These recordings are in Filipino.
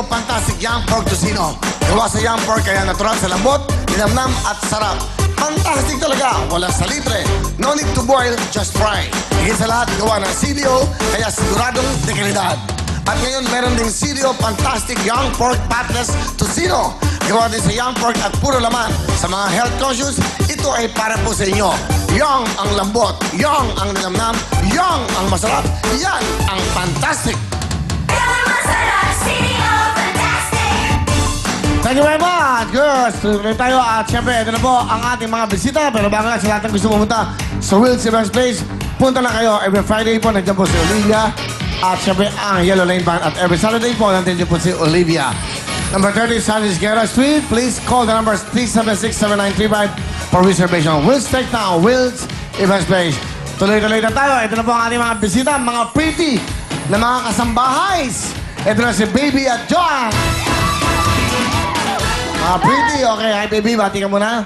Silio Fantastic Young Pork Tocino. Gawa sa young pork kaya natural sa lambot, linamnam at sarap. Fantastic talaga, wala sa libre. No need to boil, just fry. Higit sa lahat, gawa ng Silio, kaya siguradong de kalidad. At ngayon, meron ding Silio Fantastic Young Pork Patless Tocino. Gawa din sa young pork at puro laman. Sa mga health conscious, ito ay para po sa inyo. Young ang lambot, young ang linamnam, young ang masarap. Yan ang fantastic. Thank you very much, girls. Tuloy tayo at syempre, ito na po ang ating mga bisita. Pero bago nga, sa lahat ng gusto pumunta sa Will's Events Place, punta na kayo. Every Friday po, nandiyan po si Olivia. At syempre, ang Yellow Lane Band. At every Saturday po, nandiyan po si Olivia. Number 30, Sanchez Guerra Street. Please call the numbers 376-7935 for reservation. Will's Take Now, Will's Events Place. Tuloy-tuloy na tayo. Ito na po ang ating mga bisita, mga pretty na mga kasambahays. Ito na si Baby at Joan. Mga pretty, okay. Hi, baby. Bati ka muna.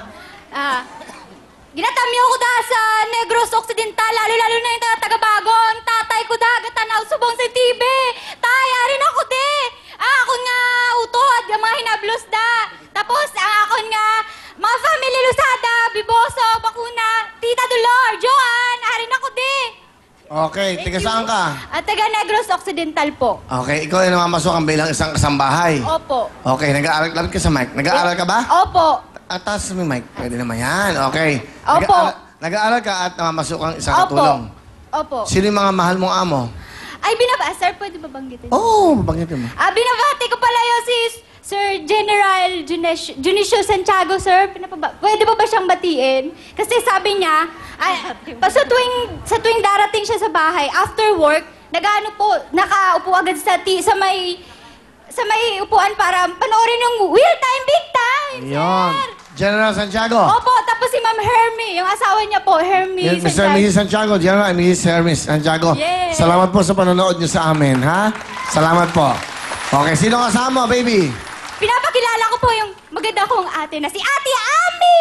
Ginatamyo ko da sa Negros Occidental, lalo-lalo na yung taga-Bago. Ang tatay ko da, gatanaw subong sa TV. Taya rin ako di. Akon nga utod, yung mga hinablos da. Tapos, akon nga, mga family Lusada, Biboso, Bakuna, Tita Dolor, Joan, arin ako di. Okay, tiga saan ka? Taga Negros Occidental po. Okay, ikaw ay namamasok ang bilang isang kasambahay. Opo. Okay, nag-aaral lapit ka sa mic. Nag-aaral ka ba? Opo. Taas mo yung mic. Pwede naman yan. Okay. Opo. Nag-aaral ka at namamasok ang isang Opo. katulong. Opo. Sino yung mga mahal mong amo? Ay, sir, pwede ba banggitin? Oo, babanggitin mo. Binabati ko pala yung si Sir General Junicio Santiago, sir. Pwede ba siyang batiin? Kasi sabi niya, sa tuwing darating siya sa bahay, after work, nakaupo agad sa may upuan para panoorin yung Wheel Time Big Time, Ayun. sir. General Santiago. Opo, tapos si Ma'am Hermie, yung asawa niya po, Hermie Mr. and Mrs. Santiago. General and Mrs. Hermes Santiago. Yes. Salamat po sa panonood niyo sa amin, ha? Salamat po. Okay, sino kasama, baby? Pinapakilala ko po yung maganda kong ate na si Ate Ami!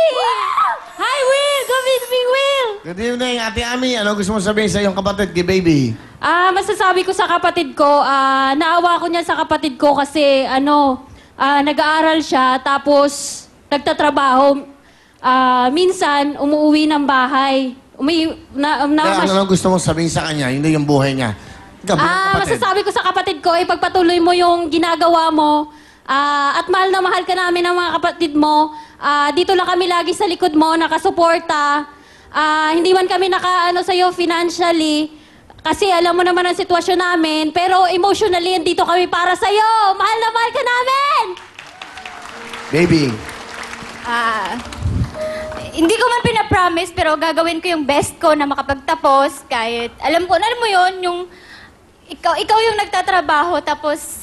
Hi, Will! Good evening, Will! Good evening, Ate Ami. Ano gusto mo sabihin sa iyong kapatid, kay baby? Masasabi ko sa kapatid ko, naawa ko niya sa kapatid ko kasi nag-aaral siya tapos nagtatrabaho. Minsan, umuwi ng bahay. Ano gusto mong sabihin sa kanya? Hindi yung buhay niya. Ikaw, kapatid. Masasabi ko sa kapatid ko, ipagpatuloy mo yung ginagawa mo at mahal na mahal ka namin ng mga kapatid mo. Dito lang kami lagi sa likod mo, nakasuporta. Hindi man kami nakaano sa'yo financially, kasi alam mo naman ang sitwasyon namin, pero emotionally, dito kami para sa'yo. Mahal na mahal ka namin! Baby. Hindi ko man pinapromise, pero gagawin ko yung best ko na makapagtapos kahit, alam mo yun, yung ikaw yung nagtatrabaho, tapos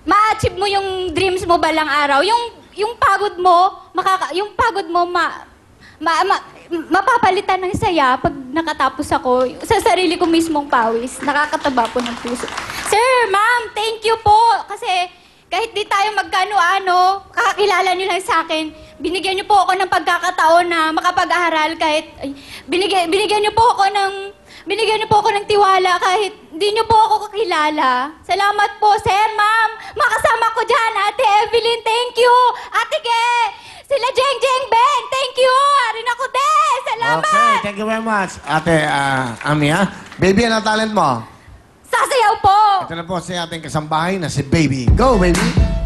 ma-achieve mo yung dreams mo balang araw. Yung pagod mo, mapapalitan ng saya pag nakatapos ako sa sarili ko mismong pawis. Nakakataba po ng puso. Sir, ma'am, thank you po. Kasi kahit di tayo magkano-ano, kakakilala niyo lang sa akin. Binigyan niyo po ako ng pagkakataon na makapag-aral kahit... binigyan niyo po ako ng tiwala kahit hindi niyo po ako kakilala. Salamat po, sir, ma'am. Makasama ko dyan, Ate Evelyn, thank you. Ate Ge, sila Jeng Jeng Ben, thank you. Arin ako din, salamat. Okay, thank you very much. Ate Ami, ha? Baby, ano talent mo? Sasayaw po. Ito na po si ating kasambahay na si Baby. Go, baby!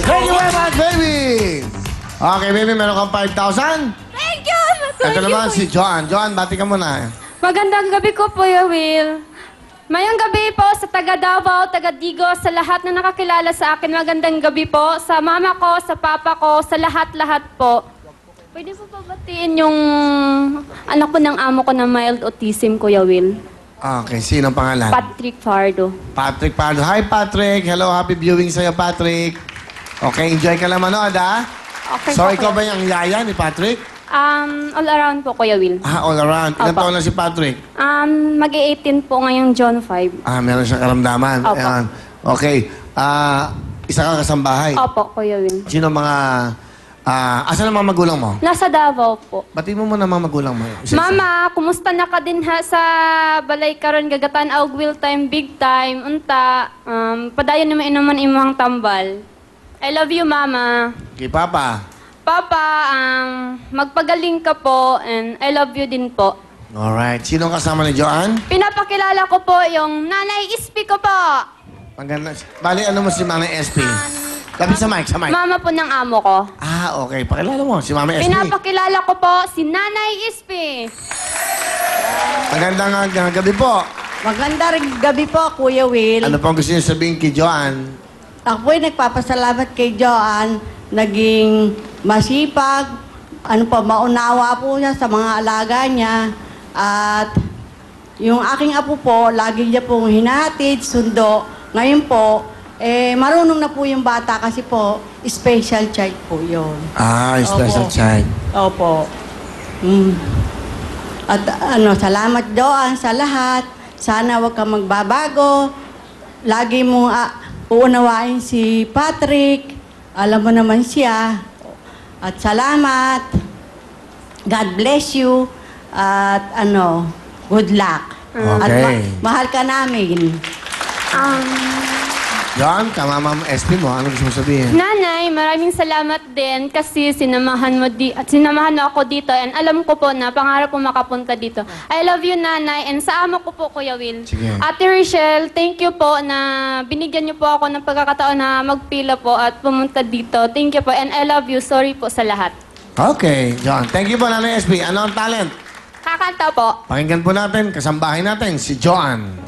Thank you very much, baby! Okay, baby, meron kang 5,000. Thank you. Ito naman si Joan. Joan, bati ka muna. Magandang gabi ko po, Will. Mayang gabi po sa taga Davao, taga Digos, sa lahat na nakakilala sa akin. Magandang gabi po sa mama ko, sa papa ko, sa lahat-lahat po. Pwede po ba batiin yung anak ko ng amo ko na mild autism, Kuya Will? Okay, sino ang pangalan? Patrick Fardo. Patrick Pardo. Hi, Patrick. Hello, happy viewing sa'yo, Patrick. Okay, enjoy ka lang manood, ha? Okay, So, po, ikaw ba Kuya. yung yaya ni Patrick? All around po, Kuya Will. All around. Ilan Opo. taon na si Patrick? Mag-18 po ngayong John 5. Meron siyang karamdaman. Opo. Ayan. Okay. Isa ka kasambahay. Opo, Kuya Will. Sino mga... asan ang mga magulang mo? Nasa Davao po. Bati mo muna mga magulang mo. Isa-isa. Mama, kumusta na ka din ha sa balay karon gagatan og will time, big time, unta. Padayon naman inuman imong tambal. I love you, Mama. Kay Papa. Papa, magpagaling ka po and I love you din po. Alright. Sino ang kasama ni Joanne? Pinapakilala ko po yung Nanay Ispi ko po. Maganda. Bali, ano mo si Mama SP? Lapit sa mic, sa mic. Mama po ng amo ko. Okay. Pakilala mo, si Mama SP. Pinapakilala ko po si Nanay Ispi. Magandang gabi po. Maganda rin gabi po, Kuya Will. Ano pang gusto niyo sabihin kay Joanne? Ako'y nagpapasalamat kay Joanne. Naging masipag, maunawa po siya sa mga alaga niya. At yung aking apo po, lagi niya pong hinahatid, sundo. Ngayon po, marunong na po yung bata kasi po, special child po yun. Special Opo. child. Opo. At salamat Joanne sa lahat. Sana wag kang magbabago. Lagi mo uunawain si Patrick. Alam mo naman siya. At salamat. God bless you. At good luck. At Okay. mahal ka namin. Joanne, tama Mama SP mo. Ano gusto mo sabihin? Nanay, maraming salamat din kasi sinamahan mo ako dito and alam ko po na pangarap ko makapunta dito. I love you, Nanay, and sa amo ko po, Kuya Will. Sige. Ate Richelle, thank you po na binigyan niyo po ako ng pagkakataon na magpila po at pumunta dito. Thank you po and I love you. Sorry po sa lahat. Okay, Joanne. Thank you po, Nanay SP. Ano ang talent? Kakanta po. Pakinggan po natin, kasambahay natin, si Joanne.